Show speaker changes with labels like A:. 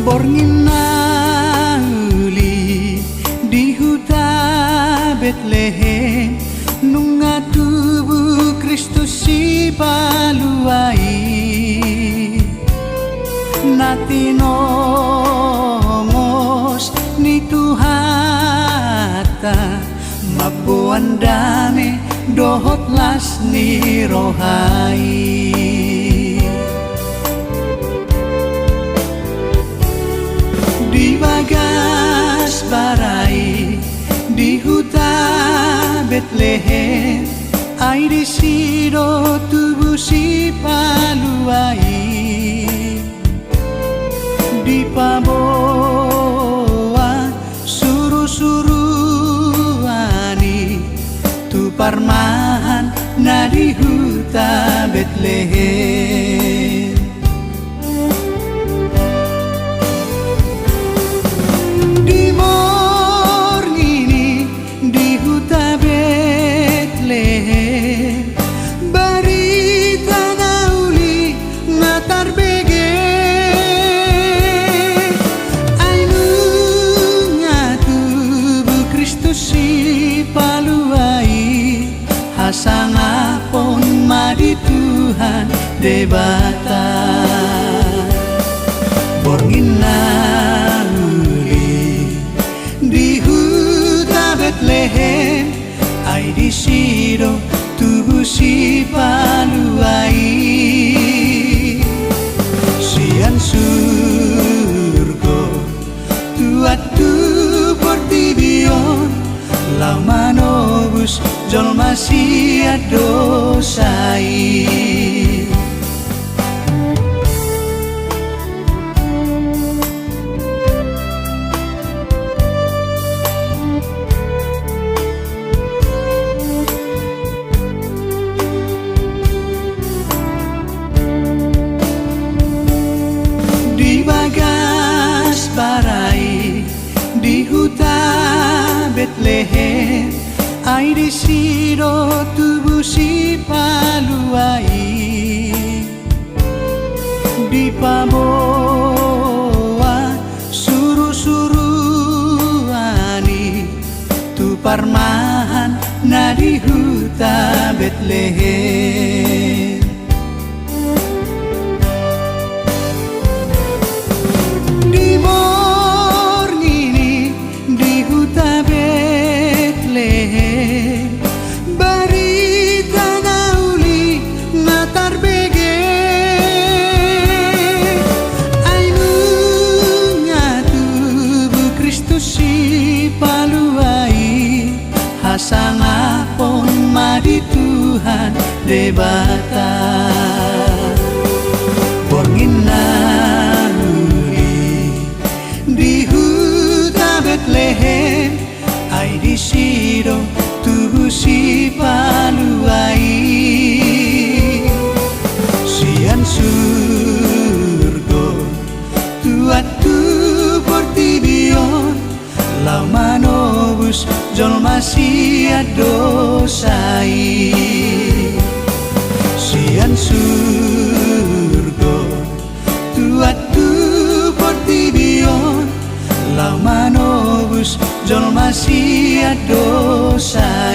A: Bornginauli di huta Betlehem nunga tubuh Kristus si paluai natinongos ni Tuhata mabuan dame dohot las ni rohai di bagas barai di huta Betlehem ai di sido tubuh si paluai di paboa suru-suruani tu parmahan na di huta Betlehem di morngini di huta Betlehem barita nauli na tarbege ainunga tubuh Kristus si paluai hasangapon madi Tuhan debata bornginauli di huta Betlehem ai di sido tubuh si paluai sian surgo tuatu portibion lau manobus jolma si adosai di bagas barai di huta Betlehem ai di sido tubuh si paluai di paboa suru-suruani tu parmahan na di huta Betlehem di morngini di huta Betlehem barita nauli na tarbege ainunga tubuh Kristus si paluai hasangapon madi Tuhan debata bornginauli di huta Betlehem ai di sido tubuh si paluai sian surgo tuatu portibion lau manobus jolma si adosai sian surgo tuatu portibion lau manobus jolma si adosai